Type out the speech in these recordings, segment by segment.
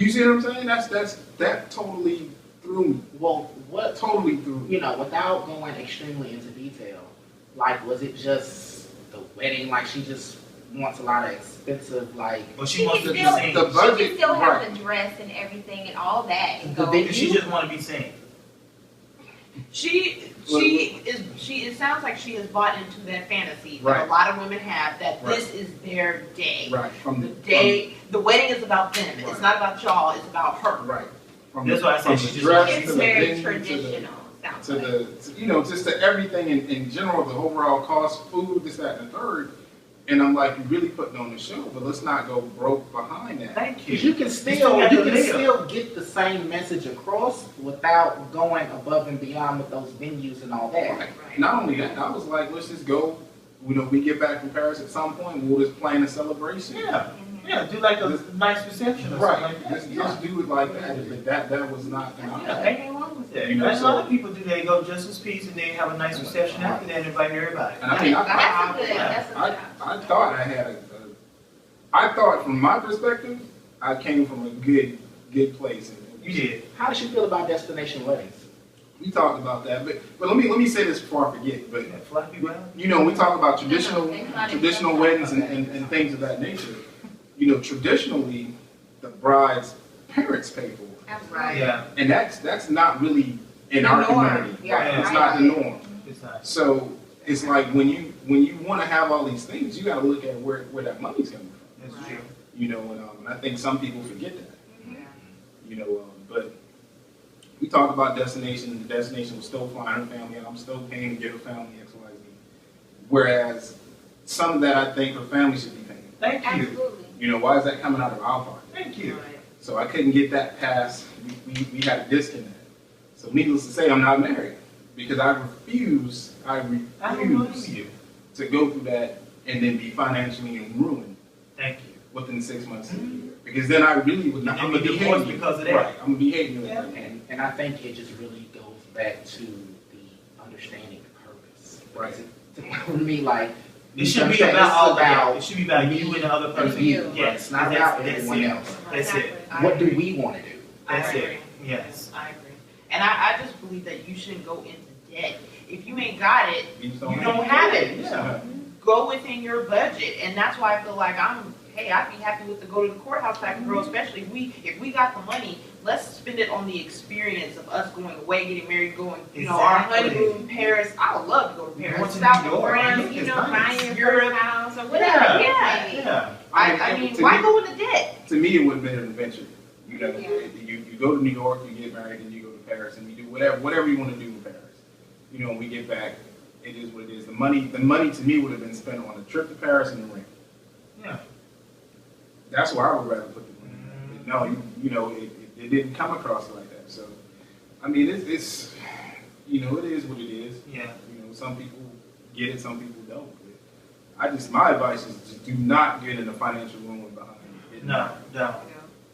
You see what I'm saying? That totally threw me. Well, what Totally threw me. without going extremely into detail, like, was it just the wedding? Like, she just wants a lot of expensive, like. Well, She she wants can to be still- seen. The She budget, can still have right. the dress and everything and all that and The go. venue? She just want to be seen. It sounds like she has bought into that fantasy that Right. a lot of women have, that Right. this is their day. Right. The wedding is about them. Right. It's not about y'all, it's about her. Right. From That's why I said from she the just dress It's to the very venue traditional. Sounds to like. just to everything in general, the overall cost, food, this, that, and the third. And I'm like, you're really putting on the show, but let's not go broke behind that. Thank you. Because you can still still have you to can live. still get the same message across without going above and beyond with those venues and all that. Right. Not only that, I was like, let's just go. We get back from Paris at some point. We'll just plan a celebration. Yeah. Yeah, do like a nice reception or something Right. like that. Just do it like that. But that was not an Yeah, option. ain't anything wrong with that. You know, That's a so- lot of people do. They go just as peace and they have a nice reception after that and invite everybody. And I mean, That's a good. That's a good. I thought I had I thought from my perspective, I came from a good place. And You did. How does she feel about destination weddings? we talked about that, but let me say this before I forget. But Yeah, fly people out. we talk about traditional Traditional weddings and things of that nature. Traditionally, the bride's parents pay for it, Absolutely. Yeah, and that's not really in The our norm. community. Yeah, Right? It's right. not the norm. it's not. So it's like when you want to have all these things, you got to look at where that money's coming from. That's Right. true. And I think some people forget that. Yeah. But we talked about destination. The destination was still flying her family, and I'm still paying to get her family X, Y, Z. Whereas some of that I think her family should be paying. Thank you. Absolutely. Why is that coming out of our pocket? Thank you. Right. So I couldn't get that past. We had a disconnect. So needless to say, I'm not married because I refuse I don't believe you. to go through that and then be financially ruined Thank you. within 6 months to a year. Because then I really would not. And I'm then gonna be be divorced hating because of you. that. Right. I'm gonna be hating you. Yeah. And I think it just really goes back to the understanding the purpose. Right. For me, like, It should be it's about all of that. about It should be about you and the other person. you. Yes, It's not that's- about that's everyone it. else. That's it. What do we want to do? That's I it. agree. Yes. I agree. And I just believe that you shouldn't go into debt. If you ain't got it, You just you don't have it. Yeah. Go within your budget. And that's why I feel like I'd be happy with the go to the courthouse type of girl, especially if we got the money, let's spend it on the experience of us going away, getting married, going, our Exactly. honeymoon, Paris. I would love to go to Going Paris. to South New York. France, It's Buying nice. your Europe. first house or whatever. Yeah. it is. Yeah. I mean, to why me- go into debt? To me, it would have been an adventure. Yeah. You go to New York, you get married, and you go to Paris, and you do whatever you want to do in Paris. When we get back, it is what it is. The money to me would have been spent on a trip to Paris and the ring. Yeah. That's where I would rather put the money. But no, it didn't come across like that. So, I mean, it's it is what it is. Yeah. Some people get it, some people don't. But my advice is just do not get in a financial ruin behind it. No, no,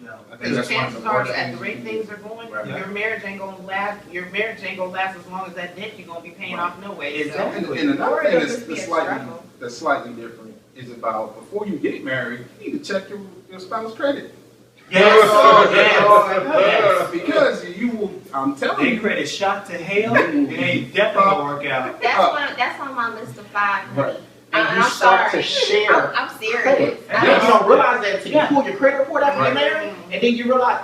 no. I think Because that's one of chances the are, worst at the things rate you things can are going, Right. your marriage ain't gonna last. Your marriage ain't gonna last as long as that debt you're gonna be paying off no way. do. Exactly. And another Or thing it'll just be a struggle. that's slightly different is about before you get married, you need to check your spouse credit. Yes. Yes. Because you will, I'm telling They you, credit shot to hell. It ain't definitely gonna work out. That's on my list of 5, honey. Right. And I'm you start sorry. to share I'm serious. credit. I And you don't- don't realize that until you Yeah. pull your credit report after Right. you're married, and then you realize,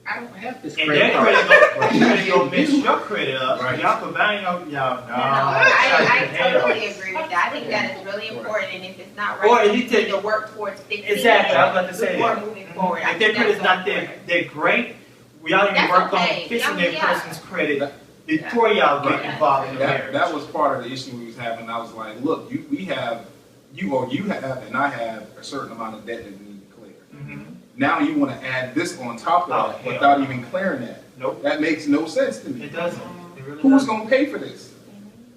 I don't have this And credit that card. credit gonna mess your credit up. Right. Y'all combine y'all. No, Shot to I hell. totally agree with that. I think that is really important, and if it's not Or right, at you least need to work towards fixing Exactly. I was it about to say before that. moving forward. I If their think credit's that's not so that important. they're great, we all need to That's work okay. on fixing Yeah, their yeah. person's credit before y'all get involved in the marriage. that was part of the issue we was having. I was like, look, you have, and I have a certain amount of debt that we need to clear. Mhm. Now you want to add this on top Oh, of that hell without no. even clearing that. Nope. That makes no sense to me. It doesn't. It really Who's doesn't. going to pay for this?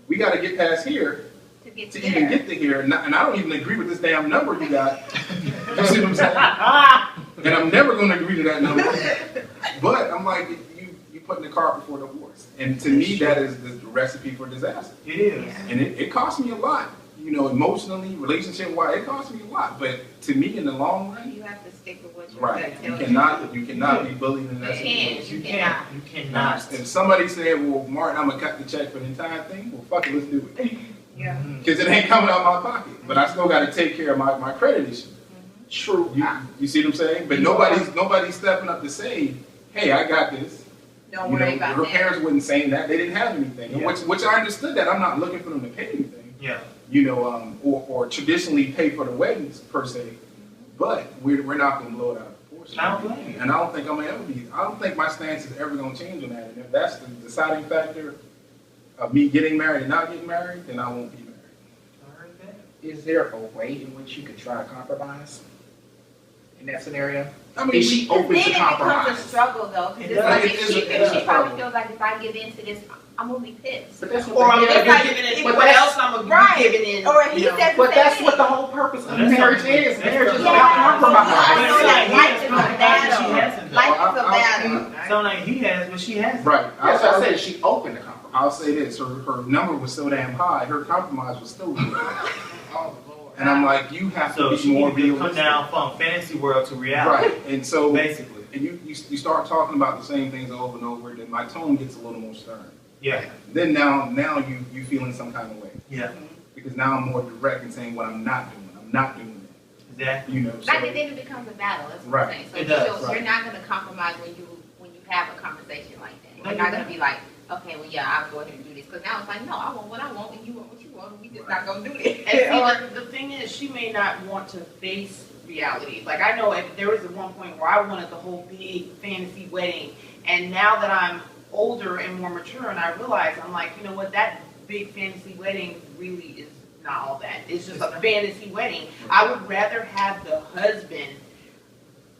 We got to get past here To get to there. even get to here. And I don't even agree with this damn number you got. You see what I'm saying? And I'm never going to agree to that number. But I'm like, you putting the cart before the horse. And to me, that is the recipe for disaster. It is. Yeah. And it cost me a lot. you know, emotionally, relationship-wise, it costs me a lot. But to me, in the long run, You have to stick with what you're right? You telling cannot be bullied in that You can't. situation. You cannot. can't, you cannot. If somebody said, "Well, Martin, I'm gonna cut the check for the entire thing," well, fuck it, let's do it. Yeah. Because it ain't coming out of my pocket. But I still got to take care of my credit issue. True. You see what I'm saying? But nobody's stepping up to say, "Hey, I got this." Don't You know, worry about her that. parents wasn't saying that; they didn't have anything, Yeah. which I understood that. I'm not looking for them to pay anything, Yeah. you know, or traditionally pay for the weddings per se. But we're not going to blow it out of proportion. I don't blame you. And I don't think I'm gonna ever be. I don't think my stance is ever going to change on that. And if that's the deciding factor of me getting married and not getting married, then I won't be married. I heard that. Is there a way in which you could try to compromise in that scenario? I mean, Is she Then open it to becomes a compromise? struggle though, 'cause It it's does. like It if is she, a if she probably struggle. feels like if I give in to this, I'm gonna be pissed. But that's what Or I'm the- gonna It's like- be giving in but what that's- else I'm gonna Right. be giving in. Or if he you know. says the But same that's thing. what the whole purpose of Well, that's marriage something- is. that's Marriage is something- about Yeah, compromise. I know that He life has is a compromised, battle. she hasn't, though. Life is a I'll- battle. Sound like he has, but she hasn't. Right. That's what I said. She open to compromise. I'll say this: her number was so damn high, her compromise was still low. Oh, Lord. And I'm like, you have So to she be more needs to come realistic. down from fantasy world to reality. Right. And so, Basically. and you start talking about the same things over and over, then my tone gets a little more stern. Yeah. Then now you feeling some kind of way Yeah. because now I'm more direct in saying what I'm not doing. I'm not doing that. Exactly. You know. So, Like then it becomes a battle. That's what Right. I'm saying. So It does, you're right. not gonna compromise when you have a conversation like that. No, You're you're not gonna not. be like, okay, well yeah, I'll go ahead and do this. Because now it's like, no, I want what I want and you want what you want. And we just not gonna do this. And see, the thing is, she may not want to face reality. Like, I know there was at one point where I wanted the whole big fantasy wedding, and now that I'm older and more mature, and I realize, I'm like, you know what, that big fantasy wedding really is not all that. It's just a fantasy wedding. I would rather have the husband,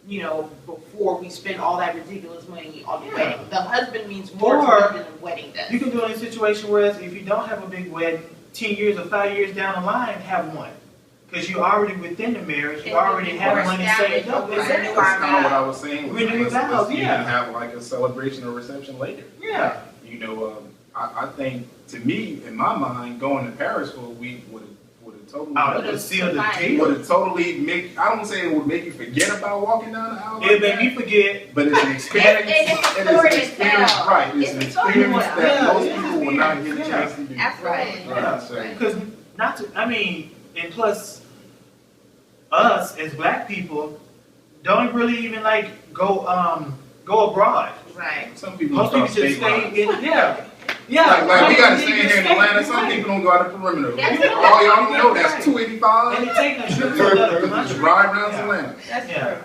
you know, before we spend all that ridiculous money on the Yeah. wedding. The husband means more to Or- me than the wedding does. You can do it in a situation where if you don't have a big wedding, 10 years or 5 years down the line, have one. Because you're already within the marriage, you already have money saved up. Right. that's kind of what I was saying. Renew Let's vows, even yeah. have like a celebration or reception later. Yeah. You know, I think to me, in my mind, going to Paris for a week would have totally. Oh, that would seal the deal. Would have totally make. I don't say it would make you forget about walking down the aisle. It like made that, me forget. but it's an experience. It's a It is story an to experience, tell. right? It's an It's a story to experience tell. that Yeah, most it's an people will not get a experience, chance to do. Absolutely. Right. So, Because not to, I mean, and plus, us as black people don't really even like go abroad. Right. some people Most don't people just stay stay in, yeah. Yeah. Like we right, gotta they stay just here in stay- Atlanta. Some right. people don't go out the perimeter. That's All y'all know right. that's 285. And they take a trip to another Just country. ride around Yeah. Atlanta. That's Yeah, true.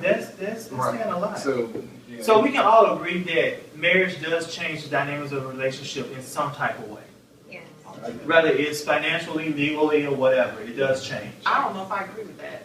that's Right. saying a lot. So, yeah. So we can all agree that marriage does change the dynamics of a relationship in some type of way. Yes. Whether it's financially, legally, or whatever, it does change. I don't know if I agree with that.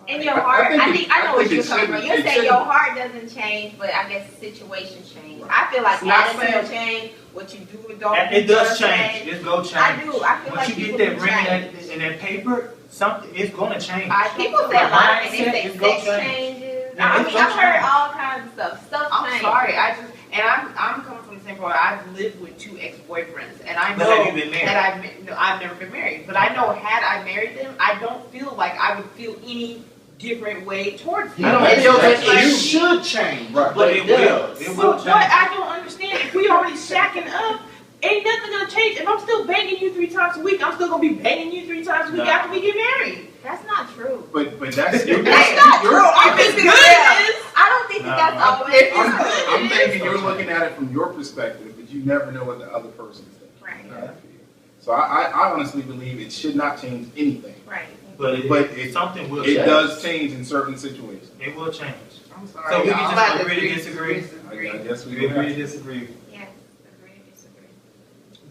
In your I heart, think I it- think I know I where think you're it coming from. shouldn't- You're it saying shouldn't- your heart doesn't change, but I guess situations change. Right. I feel like It's not attitude saying- change, what you do with And it does change. It go change. I do. I feel Once like you people get that do ring change. in that paper, something it's gonna change. People say Your a lot of things. mindset They is say gonna sex change. changes. Yeah, I it's mean, gonna I've heard change. all kinds of stuff. Stuff I'm changes. sorry, I'm coming from the same point. I've lived with 2 ex-boyfriends, and I But know have you been married? that I've never been married. But I know had I married them, I don't feel like I would feel any different way towards them. I don't It's feel just that like- it should change, Right. But it will. It So will what? change. I don't understand. If we already shacking up, ain't nothing gonna change. If I'm still banging you 3 times a week, I'm still gonna be banging you 3 times a week No. after we get married. That's not true. But that's That's not true. I'm If it's thinking good, that. it is. I don't think that that's No. always I'm true. thinking you're looking at it from your perspective, but you never know what the other person's thinking. Right. So I honestly believe it should not change anything. Right. But something will It change. does change in certain situations. It will change. I'm sorry. So we y'all. can I'm just about to agree to disagree? I guess we We agree to have. disagree. Yes. Agree to disagree.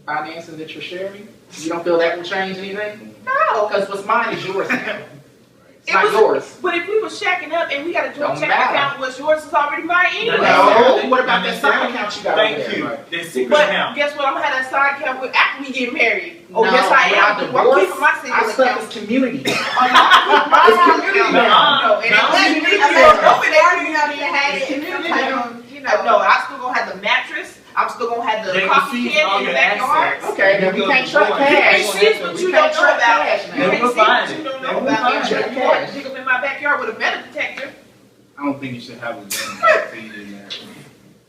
finances that you're sharing, you don't feel that will change anything? No. Because what's mine is yours now. It's It not was- yours. But if we were shacking up and we got a joint Don't check matter. account, what's yours is already mine anyway. No. What about that side account you got over Thank there? you. Right. The secret But account. guess what? I'm gonna have that side account with after we get married. Oh, No, yes, I when am. I'm divorce, keeping my our single stuff account. is community. It's community now. No, and No. it's community I now. said, open that you have to have it in some type of, you know. No, I still gonna have the mattress. I'm I'm still gonna have They the can coffee see can all in the your backyard. assets. Okay, then we You can't go track forward. You cash. can see what We you can't don't know track about. cash You now. Then can we'll see what find you it. don't Then know we'll about. find You it. can dig up in my backyard with a metal detector. I don't think you should have a gun feed in there.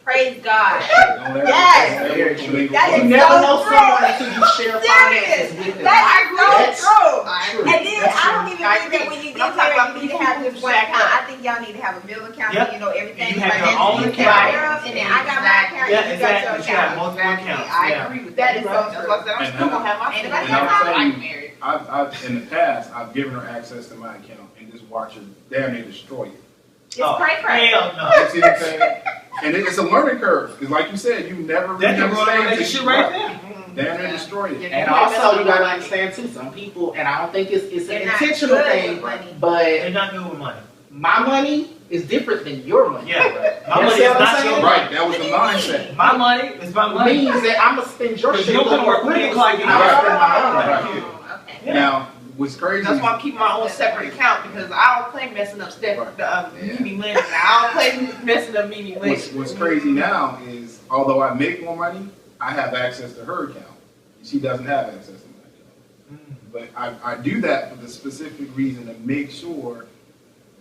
Praise God. Don't ever- Yes. don't ever Very come true. legal That You is with never so know true. someone until you share finances with them. That is That's so true. true. And then That's I don't true. even I think that agree. when you But get I'm talking married, about you need to people have who just one black account. out. I think y'all need to have a middle account, Yep. so you know everything. And you have your financially own taken account. care of, and then I got my account, Yeah, and you got your exactly. You should have account. multiple accounts. I Yeah. agree with That that. is so so. That's why I said I'm And still gonna have my. Ain't stuff. nobody And I'll got tell time you, like married. I've in the past, I've given her access to my account and just watch her damn near destroy it. It's cray cray. Hell no. You see what I'm saying? And it's a learning curve. It's like you said, you never That can ruin a understand relationship it. right there. Damn near destroy it. Yeah. And also, you gotta understand too, some people, and I don't think it's an They're not intentional good thing, with money. but They're not good with money. my money is different than your money. Yeah. My You money see is what I'm not saying? your money. Right, that was the mindset. My money is my money. Means that I'm gonna spend your Because shit. you don't come to work with me with o'clock, me. you I'm know. gonna spend my own Right. money. Oh, okay. Yeah. Now, what's crazy That's is why I'm keeping my own separate account because I don't play messing up Steph, Mimi Lynn. I don't play messing up Mimi Lynn. what's crazy now is although I make more money, I have access to her account. She doesn't have access to my account. But I do that for the specific reason to make sure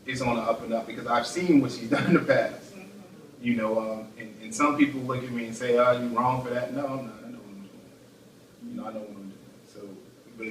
it's on the up and up because I've seen what she's done in the past. You know, and some people look at me and say, "Oh, you wrong for that." No, I'm not. I know what I'm doing. You know, I know what I'm doing. So, but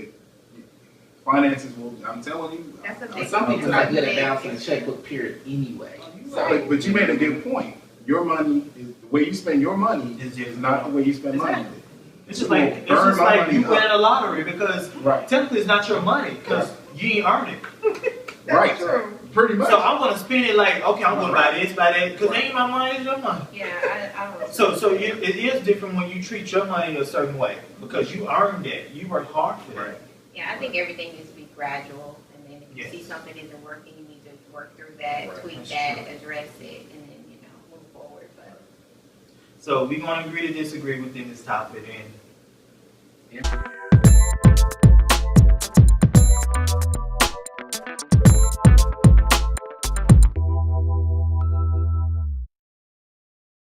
finances will. I'm telling you. That's a And big some people not good at big balancing the issue. checkbook period anyway. So But you made a good point. Your money is the way you spend your money It's is just not the way you spend money. Exactly. It's You just like will it's burn just my like money you up. winning a lottery because Right. technically it's not your money because you ain't earned it. Right. True. Pretty much. So I'm gonna spend it like okay, I'm gonna buy this, buy that because it ain't my money, it's your money. Yeah, I don't know. So it is different when you treat your money a certain way because you earned it, you worked hard for that. Yeah, I think everything needs to be gradual, and then if you Yes. see something isn't working, you need to work through that, Right. tweak That's that, true. address it, and then, move forward, but. So we're gonna agree to disagree within this topic and.